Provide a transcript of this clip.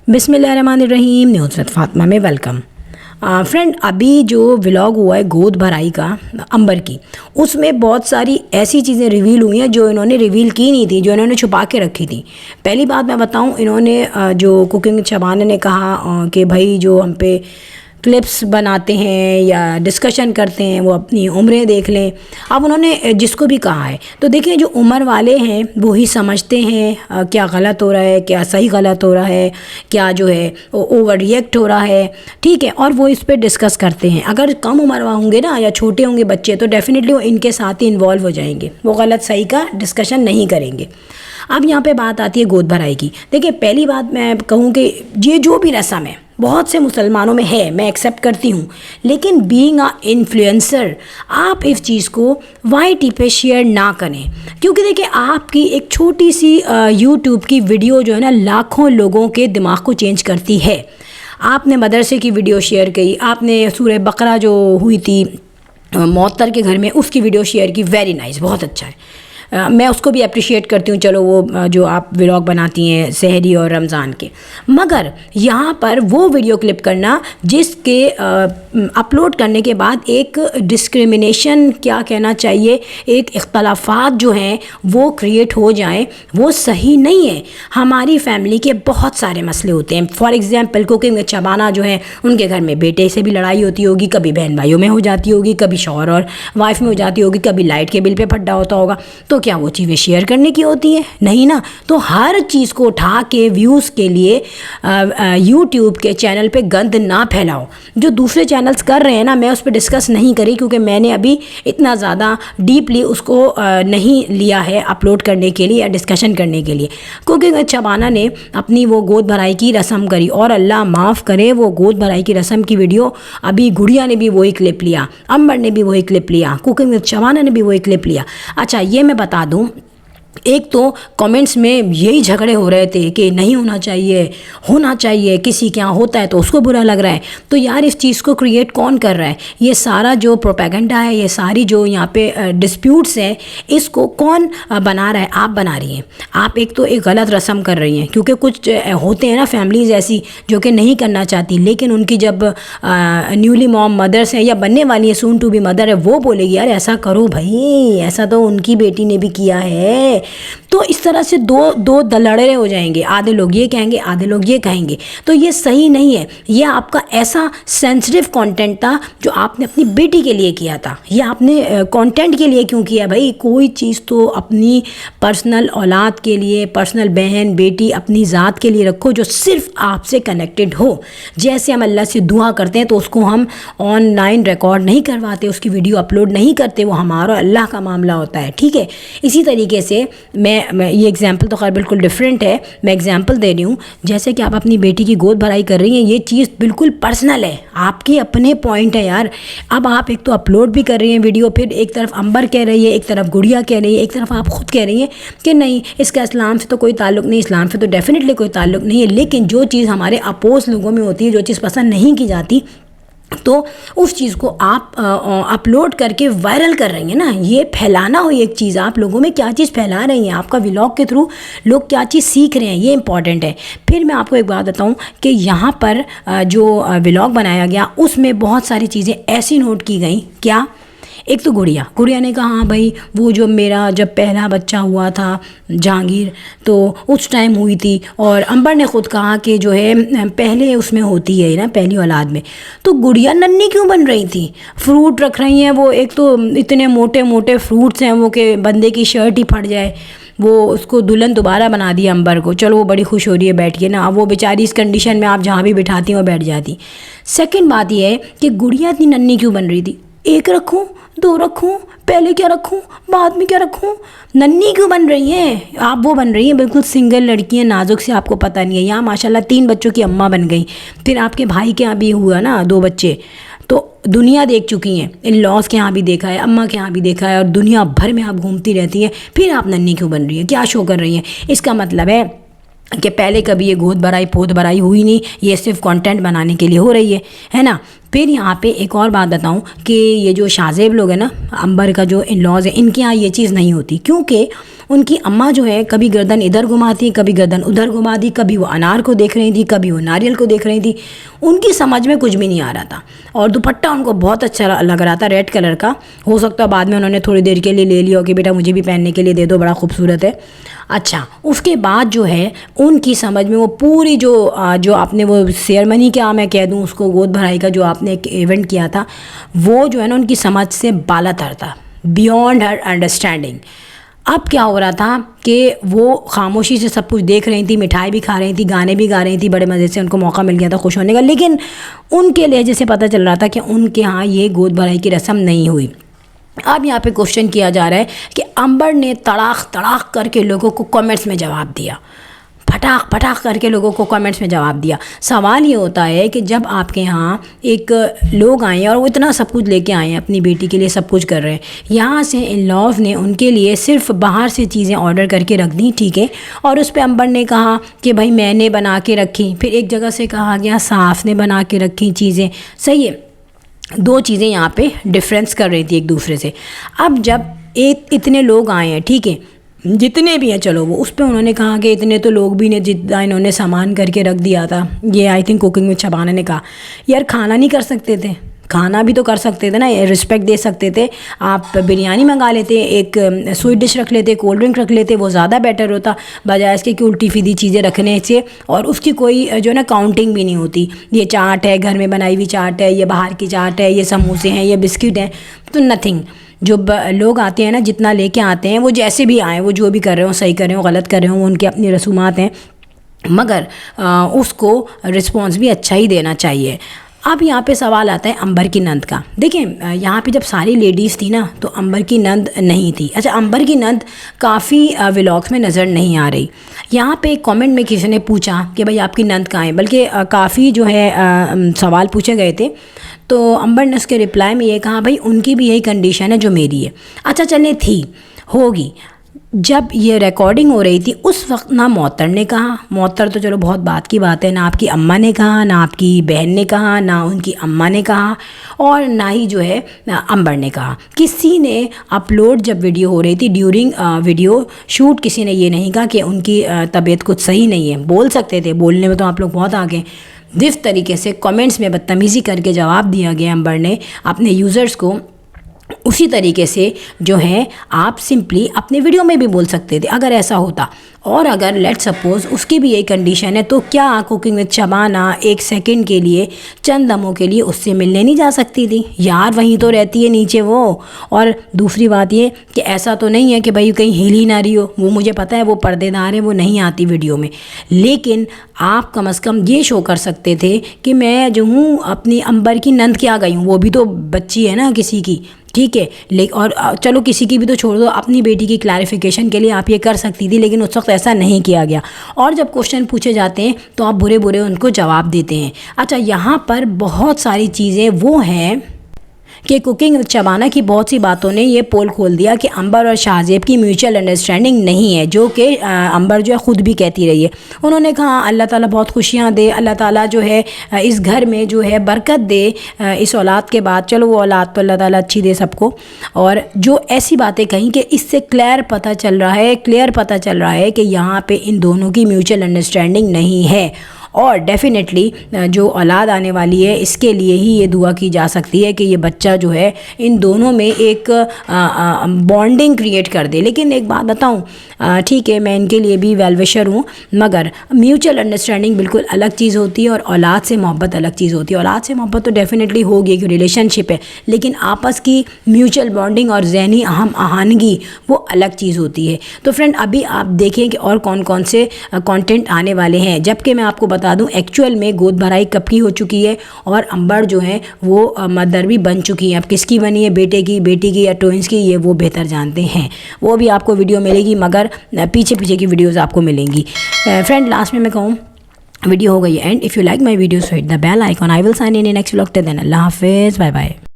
बिस्मिल्लाहिर्रहमानिर्रहीम। नुसरत फ़ातिमा में welcome. Friend, अभी जो व्लॉग हुआ है गोद भराई का अंबर की, उसमें बहुत सारी ऐसी चीज़ें रिवील हुई हैं जो इन्होंने रिवील की नहीं थी, जो इन्होंने छुपा के रखी थी। पहली बात मैं बताऊं, इन्होंने जो कुकिंग शबाना ने कहा कि भाई जो हम पे क्लिप्स बनाते हैं या डिस्कशन करते हैं वो अपनी उम्रें देख लें। अब उन्होंने जिसको भी कहा है, तो देखिए जो उम्र वाले हैं वो ही समझते हैं क्या गलत हो रहा है, क्या सही गलत हो रहा है, क्या जो है ओवर रिएक्ट हो रहा है, ठीक है, और वो इस पर डिस्कस करते हैं। अगर कम उम्र होंगे ना या छोटे होंगे बच्चे, तो डेफिनेटली वो इनके साथ ही इन्वॉल्व हो जाएंगे, वो गलत सही का डिस्कशन नहीं करेंगे। अब यहाँ पे बात आती है गोद भराई की। देखिए पहली बात मैं कहूँ कि ये जो भी रस्म है बहुत से मुसलमानों में है, मैं एक्सेप्ट करती हूँ, लेकिन बीइंग अ इन्फ्लुएंसर आप इस चीज़ को वाईटी पे शेयर ना करें, क्योंकि देखिए आपकी एक छोटी सी यूट्यूब की वीडियो जो है ना लाखों लोगों के दिमाग को चेंज करती है। आपने मदरसे की वीडियो शेयर की, आपने सूरह बकरा जो हुई थी मौतर के घर में उसकी वीडियो शेयर की, वेरी नाइस, बहुत अच्छा है। मैं उसको भी अप्रिशिएट करती हूँ, चलो वो जो आप व्लॉग बनाती हैं सहरी और रमज़ान के, मगर यहाँ पर वो वीडियो क्लिप करना जिसके अपलोड करने के बाद एक डिस्क्रिमिनेशन, क्या कहना चाहिए, एक इख्तलाफात जो हैं वो क्रिएट हो जाएं, वो सही नहीं है। हमारी फैमिली के बहुत सारे मसले होते हैं। फॉर एग्ज़ाम्पल कुकिंग में शबाना जो है, उनके घर में बेटे से भी लड़ाई होती होगी, कभी बहन भाइयों में हो जाती होगी, कभी शौहर और वाइफ में हो जाती होगी, कभी लाइट के बिल पे फड्डा होता होगा, तो क्या वो चीज़ें शेयर करने की होती है? नहीं ना। तो हर चीज़ को उठा के व्यूज़ के लिए यूट्यूब के चैनल पे गंद ना फैलाओ। जो दूसरे चैनल्स कर रहे हैं ना, मैं उस पर डिस्कस नहीं करी, क्योंकि मैंने अभी इतना ज़्यादा डीपली उसको नहीं लिया है अपलोड करने के लिए या डिस्कशन करने के लिए। कुकिंग शबाना ने अपनी वो गोद भराई की रस्म करी, और अल्लाह माफ़ करे वो गोद भराई की रस्म की वीडियो अभी गुड़िया ने भी वही क्लिप लिया, अंबर ने भी वही क्लिप लिया, कुकिंग शबाना ने भी वही क्लिप लिया। अच्छा, ये मैं बता दूं, एक तो कमेंट्स में यही झगड़े हो रहे थे कि नहीं होना चाहिए, होना चाहिए, किसी के यहाँ होता है तो उसको बुरा लग रहा है। तो यार इस चीज़ को क्रिएट कौन कर रहा है? ये सारा जो प्रोपेगेंडा है, ये सारी जो यहाँ पे डिस्प्यूट्स हैं, इसको कौन बना रहा है? आप बना रही हैं। आप एक तो एक गलत रस्म कर रही हैं, क्योंकि कुछ होते हैं ना फैमिलीज़ ऐसी जो कि नहीं करना चाहती, लेकिन उनकी जब न्यूली मॉम मदर्स हैं या बनने वाली है, सून टू बी मदर है, वो बोलेगी यार ऐसा करो भाई, ऐसा तो उनकी बेटी ने भी किया है। तो इस तरह से दो दलड़े हो जाएंगे, आधे लोग ये कहेंगे, आधे लोग ये कहेंगे, तो ये सही नहीं है। ये आपका ऐसा सेंसिटिव कंटेंट था जो आपने अपनी बेटी के लिए किया था। ये आपने कंटेंट के लिए क्यों किया भाई? कोई चीज़ तो अपनी पर्सनल औलाद के लिए, पर्सनल बहन बेटी अपनी ज़ात के लिए रखो जो सिर्फ आपसे कनेक्टेड हो। जैसे हम अल्लाह से दुआ करते हैं तो उसको हम ऑनलाइन रिकॉर्ड नहीं करवाते, उसकी वीडियो अपलोड नहीं करते, वो हमारा अल्लाह का मामला होता है, ठीक है। इसी तरीके से मैं ये एग्जांपल तो खैर बिल्कुल डिफरेंट है, मैं एग्जांपल दे रही हूँ। जैसे कि आप अपनी बेटी की गोद भराई कर रही हैं, ये चीज़ बिल्कुल पर्सनल है, आपके अपने पॉइंट है यार। अब आप एक तो अपलोड भी कर रही हैं वीडियो, फिर एक तरफ अंबर कह रही है, एक तरफ गुड़िया कह रही है, एक तरफ आप खुद कह रही हैं कि नहीं इसका इस्लाम से तो कोई ताल्लुक़ नहीं, इस्लाम से तो डेफिनेटली कोई ताल्लुक़ नहीं है। लेकिन जो चीज़ हमारे अपोज लोगों में होती है, जो चीज़ पसंद नहीं की जाती, तो उस चीज़ को आप अपलोड करके वायरल कर रही हैं ना। ये फैलाना हो एक चीज़, आप लोगों में क्या चीज़ फैला रही हैं, आपका व्लॉग के थ्रू लोग क्या चीज़ सीख रहे हैं, ये इंपॉर्टेंट है। फिर मैं आपको एक बात बताऊं कि यहाँ पर जो व्लॉग बनाया गया उसमें बहुत सारी चीज़ें ऐसी नोट की गई। क्या? एक तो गुड़िया ने कहा हाँ भाई वो जो मेरा जब पहला बच्चा हुआ था जहांगीर, तो उस टाइम हुई थी, और अंबर ने ख़ुद कहा कि जो है पहले उसमें होती है ना, पहली औलाद में। तो गुड़िया नन्ही क्यों बन रही थी? फ्रूट रख रही हैं वो, एक तो इतने मोटे मोटे फ्रूट्स हैं वो कि बंदे की शर्ट ही फट जाए। वो उसको दुल्हन दोबारा बना दिया अंबर को, चलो वो बड़ी खुश हो रही है बैठ के ना। अब वो बेचारी इस कंडीशन में आप जहाँ भी बिठाती हैं वो बैठ जाती। सेकंड बात ये है कि गुड़िया इतनी नन्ही क्यों बन रही थी? एक रखूं, दो रखूं, पहले क्या रखूं, बाद में क्या रखूं? नन्ही क्यों बन रही हैं आप? वो बन रही हैं बिल्कुल सिंगल लड़की हैं, नाजुक से, आपको पता नहीं है। यहाँ माशाल्लाह 3 बच्चों की अम्मा बन गई। फिर आपके भाई के यहाँ भी हुआ ना 2 बच्चे, तो दुनिया देख चुकी हैं, इन लॉज के यहाँ भी देखा है, अम्मा के यहाँ भी देखा है, और दुनिया भर में आप घूमती रहती हैं। फिर आप नन्ही क्यों बन रही हैं? क्या शो कर रही हैं? इसका मतलब है कि पहले कभी ये गोद भराई पोद भराई हुई नहीं, ये सिर्फ कंटेंट बनाने के लिए हो रही है ना। फिर यहाँ पे एक और बात बताऊँ कि ये जो शाहजेब लोग हैं ना, अंबर का जो इन लॉज है, इनके यहाँ ये चीज़ नहीं होती, क्योंकि उनकी अम्मा जो है कभी गर्दन इधर घुमाती, कभी गर्दन उधर घुमाती, कभी वो अनार को देख रही थी, कभी वो नारियल को देख रही थी। उनकी समझ में कुछ भी नहीं आ रहा था। और दुपट्टा उनको बहुत अच्छा लग रहा था, रेड कलर का। हो सकता है बाद में उन्होंने थोड़ी देर के लिए ले लिया हो कि बेटा मुझे भी पहनने के लिए दे दो, बड़ा खूबसूरत है। अच्छा, उसके बाद जो है उनकी समझ में वो पूरी जो आपने वो सेरेमनी क्या मैं कह दूँ उसको, गोद भराई का जो आपने एक इवेंट किया था, वो जो है ना उनकी समझ से बालातर था, बियॉन्ड हर अंडरस्टैंडिंग। अब क्या हो रहा था कि वो खामोशी से सब कुछ देख रही थी, मिठाई भी खा रही थी, गाने भी गा रही थी, बड़े मज़े से उनको मौका मिल गया था खुश होने का। लेकिन उनके लहजे से पता चल रहा था कि उनके यहाँ ये गोद भराई की रस्म नहीं हुई। अब यहाँ पे क्वेश्चन किया जा रहा है कि अंबर ने तड़ाक तड़ाक करके लोगों को कमेंट्स में जवाब दिया, फटाक फटाक करके लोगों को कमेंट्स में जवाब दिया। सवाल ये होता है कि जब आपके यहाँ एक लोग आए और वो इतना सब कुछ लेके आए हैं, अपनी बेटी के लिए सब कुछ कर रहे हैं, यहाँ से इन लॉज़ ने उनके लिए सिर्फ बाहर से चीज़ें ऑर्डर करके रख दी, ठीक है। और उस पर अंबर ने कहा कि भाई मैंने बना के रखी, फिर एक जगह से कहा गया साफ़ ने बना के रखी चीज़ें। सही है, दो चीज़ें यहाँ पे डिफरेंस कर रही थी एक दूसरे से। अब जब इतने लोग आए हैं, ठीक है, जितने भी हैं, चलो वो उस पर उन्होंने कहा कि इतने तो लोग भी नहीं जितना इन्होंने सामान करके रख दिया था। ये I think cooking with Shabana ने कहा, यार खाना नहीं कर सकते थे, खाना भी तो कर सकते थे ना, रिस्पेक्ट दे सकते थे। आप बिरयानी मंगा लेते, एक स्वीट डिश रख लेते, कोल्ड ड्रिंक रख लेते, वो ज़्यादा बेटर होता बजाय इसके कि उल्टी सीधी चीज़ें रखने से, और उसकी कोई जो ना काउंटिंग भी नहीं होती। ये चाट है, घर में बनाई हुई चाट है, ये बाहर की चाट है, ये समोसे हैं, ये बिस्किट हैं, तो नथिंग। जो लोग आते हैं ना, जितना लेके आते हैं, वो जैसे भी आए, वो जो भी कर रहे हो, सही कर रहे हो गलत कर रहे हो, उनकी अपनी रसूमात हैं, मगर उसको रिस्पॉन्स भी अच्छा ही देना चाहिए। अब यहाँ पे सवाल आता है अंबर की नंद का। देखिए यहाँ पे जब सारी लेडीज़ थी ना, तो अंबर की नंद नहीं थी। अच्छा, अंबर की नंद काफ़ी व्लॉग्स में नज़र नहीं आ रही। यहाँ पे एक कमेंट में किसी ने पूछा कि भाई आपकी नंद कहाँ है, बल्कि काफ़ी जो है सवाल पूछे गए थे, तो अंबर ने उसके रिप्लाई में ये कहा भाई उनकी भी यही कंडीशन है जो मेरी है। अच्छा चले, थी होगी। जब ये रिकॉर्डिंग हो रही थी उस वक्त ना मोहतर ने कहा, मोहतर तो चलो बहुत बात की बात है, ना आपकी अम्मा ने कहा, ना आपकी बहन ने कहा, ना उनकी अम्मा ने कहा, और ना ही जो है अंबर ने कहा। किसी ने अपलोड जब वीडियो हो रही थी, ड्यूरिंग वीडियो शूट, किसी ने ये नहीं कहा कि उनकी तबीयत कुछ सही नहीं है। बोल सकते थे, बोलने में तो आप लोग बहुत आगे। जिस तरीके से कमेंट्स में बदतमीज़ी करके जवाब दिया गया अंबर ने अपने यूज़र्स को, उसी तरीके से जो है आप सिंपली अपने वीडियो में भी बोल सकते थे अगर ऐसा होता। और अगर लेट सपोज़ उसकी भी यही कंडीशन है, तो क्या कुकिंग विद शबाना एक सेकंड के लिए, चंद दमों के लिए उससे मिलने नहीं जा सकती थी यार? वहीं तो रहती है नीचे वो। और दूसरी बात ये कि ऐसा तो नहीं है कि भाई कहीं हिल ही ना रही हो, वो मुझे पता है वो पर्देदार है, वो नहीं आती वीडियो में, लेकिन आप कम से कम ये शो कर सकते थे कि मैं जो हूँ अपनी अंबर की नंद क्या गई हूँ, वो भी तो बच्ची है ना किसी की, ठीक है। लेकिन और चलो किसी की भी तो छोड़ दो, अपनी बेटी की क्लैरिफिकेशन के लिए आप ये कर सकती थी, लेकिन उस वक्त ऐसा नहीं किया गया। और जब क्वेश्चन पूछे जाते हैं तो आप बुरे बुरे उनको जवाब देते हैं। अच्छा, यहाँ पर बहुत सारी चीज़ें वो हैं कि कुकिंग विद शबाना की बहुत सी बातों ने ये पोल खोल दिया कि अंबर और शाहजेब की म्यूचुअल अंडरस्टैंडिंग नहीं है, जो कि अंबर जो है ख़ुद भी कहती रही है। उन्होंने कहा अल्लाह ताला बहुत खुशियाँ दे, अल्लाह ताला जो है इस घर में जो है बरकत दे इस औलाद के बाद। चलो वो औलाद तो अल्लाह ताला अच्छी दे सबको। और जो ऐसी बातें कहीं कि इससे क्लियर पता चल रहा है कि यहाँ पे इन दोनों की म्यूचुअल अंडरस्टैंडिंग नहीं है। और डेफ़िनेटली जो औलाद आने वाली है इसके लिए ही ये दुआ की जा सकती है कि ये बच्चा जो है इन दोनों में एक बॉन्डिंग क्रिएट कर दे। लेकिन एक बात बताऊँ, ठीक है मैं इनके लिए भी वेल विशर हूँ, मगर म्यूचुअल अंडरस्टैंडिंग बिल्कुल अलग चीज़ होती है और औलाद से मोहब्बत अलग चीज़ होती है। औलाद से मोहब्बत तो डेफ़िनेटली होगी कि रिलेशनशिप है, लेकिन आपस की म्यूचुअल बॉन्डिंग और ज़हनी हम आहंगी वो अलग चीज़ होती है। तो फ्रेंड अभी आप देखें कि और कौन कौन से कंटेंट आने वाले हैं। जबकि मैं आपको बता दूं एक्चुअल में गोद भराई कब की हो चुकी है और अंबर जो है वो मदर भी बन चुकी है। अब किसकी बनी है, बेटे की, बेटी की या ट्विंस की, ये वो बेहतर जानते हैं। वो भी आपको वीडियो मिलेगी, मगर पीछे पीछे की वीडियोस आपको मिलेंगी। फ्रेंड लास्ट में मैं कहूँ वीडियो हो गई and if you like my videos hit the bell icon. I will sign in next vlog. Till then अल्लाह हाफिज़, बाय बाय।